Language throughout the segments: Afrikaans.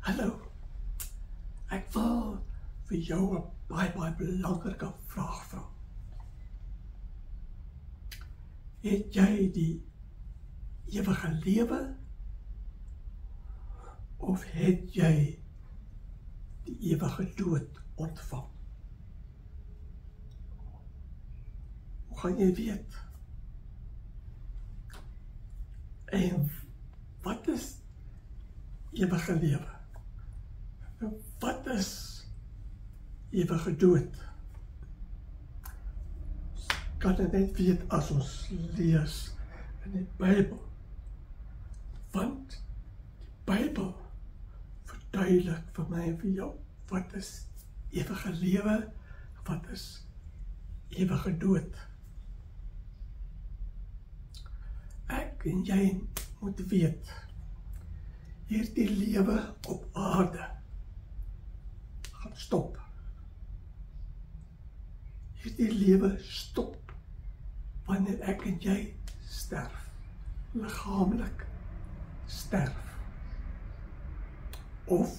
Hallo, ek wil vir jou 'n baie belangrike vraag vra. Het jy die ewige lewe of het jy die ewige dood ontvang? Hoe gaan jy weet? En wat is ewige lewe? Wat is ewige dood? Ons kan dit net weet as ons lees in die Bybel. Want die Bybel verduidelik vir my en vir jou wat is ewige lewe, wat is ewige dood. Ek en jy moet weet, hierdie lewe op aarde gaan stop. Hierdie lewe stop wanneer ek en jy sterf, liggaamlik sterf. Of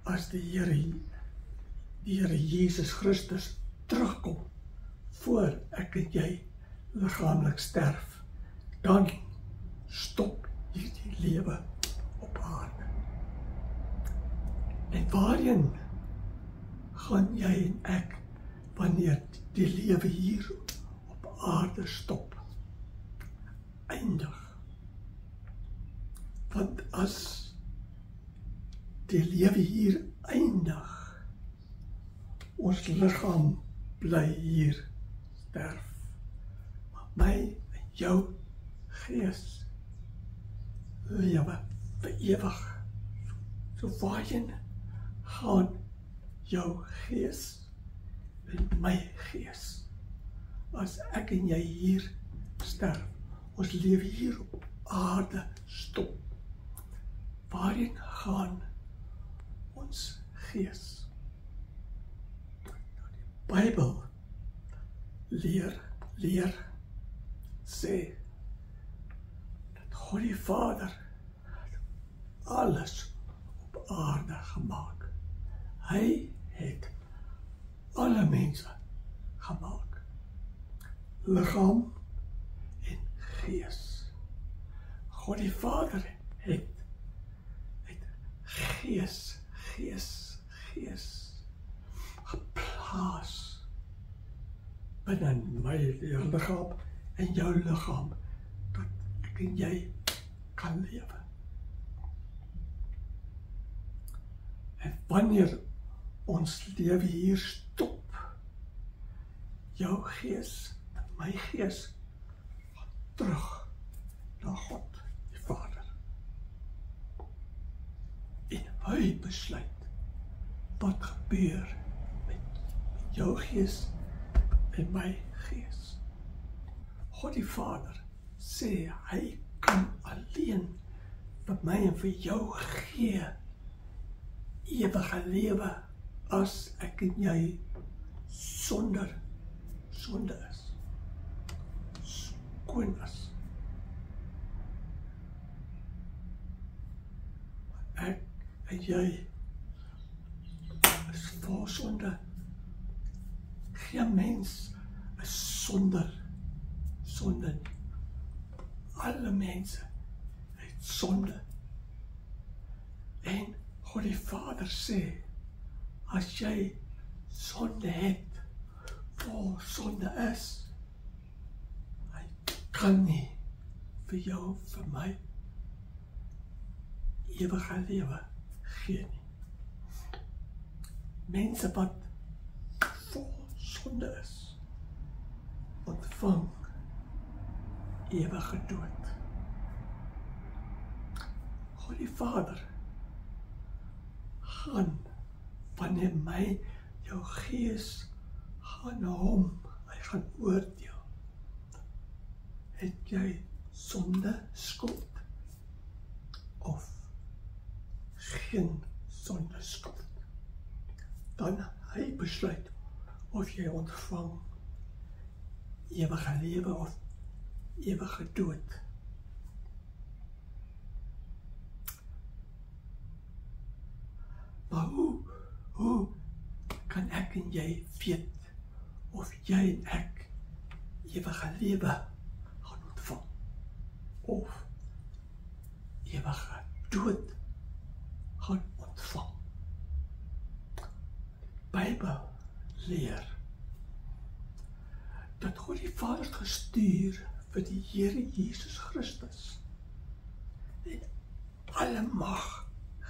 as die Here Jesus Christus terugkom voor ek en jy liggaamlik sterf, dan stop hierdie lewe op aarde. En waarheen gaan jy en ek wanneer die lewe hier op aarde stop? Eindig. Want as die lewe hier eindig, ons liggaam bly hier sterf. Maar my en jou gees lewe vir ewig. So waarheen gaan jou gees en my gees as ek en jy hier sterf? Ons lewe hier op aarde stop. Waarheen gaan ons gees? Die Bybel leer sê dat God die Vader alles op aarde gemaak. Hy het alle mense gemaak. Liggaam en gees. God die Vader het gees geplaas binne my liggaam en jou liggaam, dat ek en jy kan lewe. En wanneer ons lewe hier stop, jou gees en my gees gaan terug na God die Vader. En hy besluit wat gebeur met jou gees en my gees. God die Vader sê hy kan alleen vir my en vir jou gee ewige lewe as ek en jy sonder sonde is, skoon is. Ek en jy is vol sonde. Geen mens is sonder sonde. Alle mense het sonde. En God die Vader sê, as jy sonde het, vol sonde is, hy kan nie vir jou, vir my, ewige lewe gee nie. Mense wat vol sonde is, ontvang ewige dood. God die Vader gaan, wanneer my, jou gees gaan na hom, hy gaan oordeel. Het jy sonde, skuld, of geen sonde, skuld? Dan hy besluit of jy ontvang ewige lewe of ewige dood. Maar hoe kan ek en jy weet of jy en ek ewige lewe gaan ontvang? Of ewige dood gaan ontvang? Die Bybel leer dat God die Vader gestuur vir die Here Jesus Christus en alle mag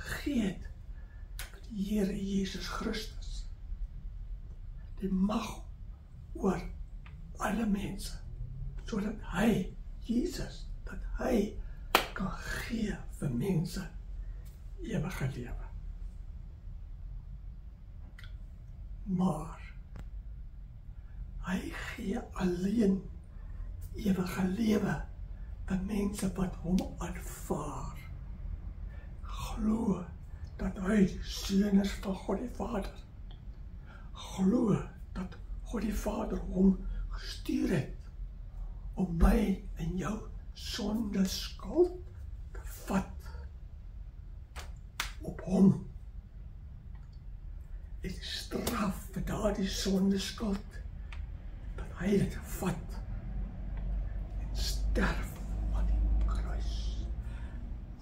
gegee het vir die Here Jesus Christus. Die mag oor alle mense, sodat hy, Jesus, dat hy kan gee vir mense ewige lewe. Maar hy gee alleen ewige lewe vir mense wat hom aanvaar. Glo dat hy die Seun is van God die Vader. Glo dat God die Vader hom gestuur het om my en jou sonde skuld te vat op hom. En die straf vir daardie sonde skuld, dat hy dit vat en sterf aan die kruis.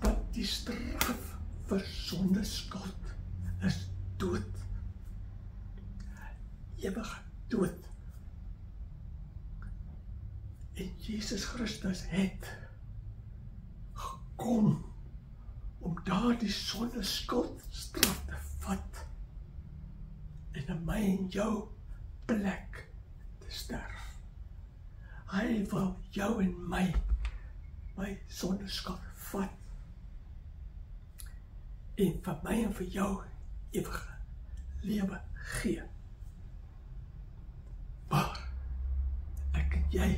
Want die straf vir sonde skuld is dood. Ewige dood. En Jesus Christus het gekom om daardie sonde skuld straf te vat en in my en jou plek te sterf. Hy wil jou en my sonde skuld vat en vir my en vir jou ewige lewe gee. Maar ek en jy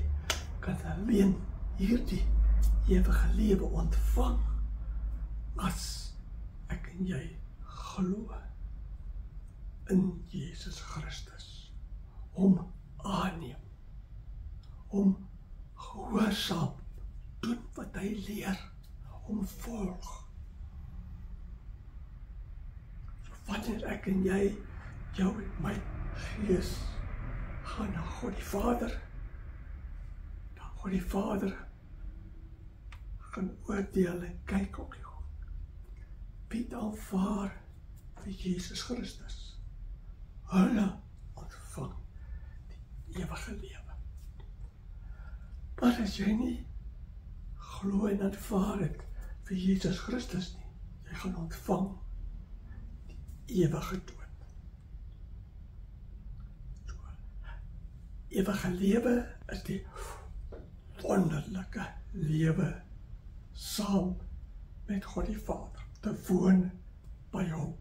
kan alleen hierdie ewige lewe ontvang as ek en jy glo in Jesus Christus, hom aanneem, hom gehoorsaam doen wat hy leer, hom volg. So wanneer ek en jy jou en my gees gaan na God die Vader, dan God die Vader gaan oordeel en kyk op jou. Wie aanvaar vir Jesus Christus? Hulle ontvang die ewige lewe. Maar as jy nie glo en aanvaar het vir Jesus Christus nie, jy gaan ontvang die ewige dood. Ewige lewe is die wonderlike lewe saam met God die Vader, te woon by hom.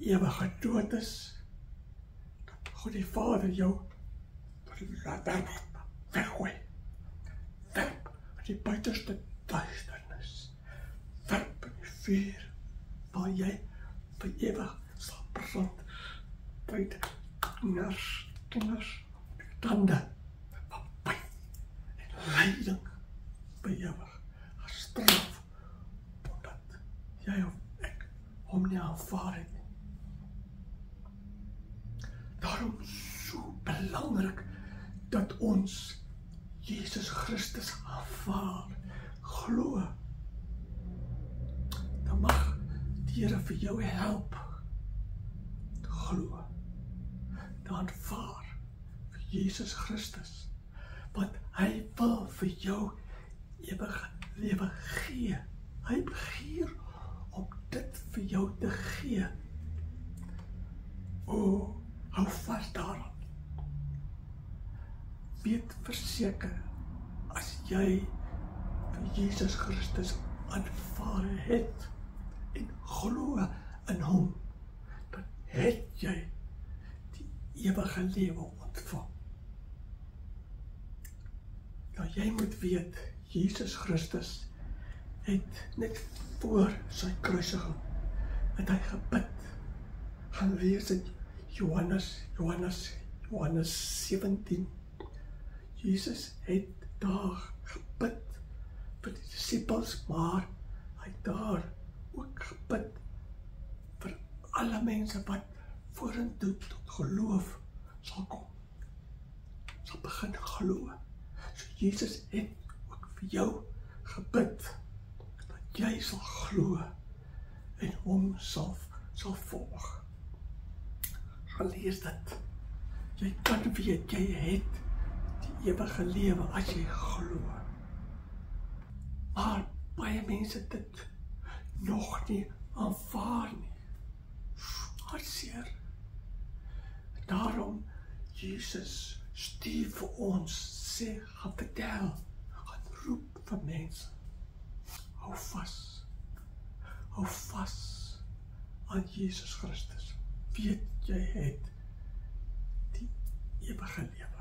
Ewige dood is dat God die Vader jou tot die weggooi, werp in die buitenste duisternis, werp in die vuur, waar jy vir ewig sal brand, tyd, kinders, tande, van pyn en lyding by ewig gestraf, omdat jy of ek hom nie aanvaar het nie. Daarom so belangrik dat ons Jesus Christus aanvaar, glo. Dan mag die Here vir jou help te glo, te aanvaar vir Jesus Christus, want hy wil vir jou ewige lewe gee. Hy begeer om dit vir jou te gee. O, hou vas daaraan. Weet verseker, as jy vir Jesus Christus aanvaar het en glo in hom, dan het jy die ewige lewe ontvang. Nou jy moet weet, Jesus Christus het net voor sy kruisiging het hy gebid. Gaan lees in Johannes 17. Jesus het daar gebid vir die disippels, maar hy het daar ook gebid alle mense wat vorentoe tot geloof sal kom, sal begin glo. So Jesus het ook vir jou gebid, dat jy sal glo en hom sal volg. Gaan lees dit. Jy kan weet, jy het die ewige lewe as jy glo. Maar baie mense dit nog nie aanvaar nie. Hartseer. Daarom Jesus stuur vir ons, sê, gaan vertel, gaan roep vir mense. Hou vas aan Jesus Christus. Weet jy het die ewige lewe.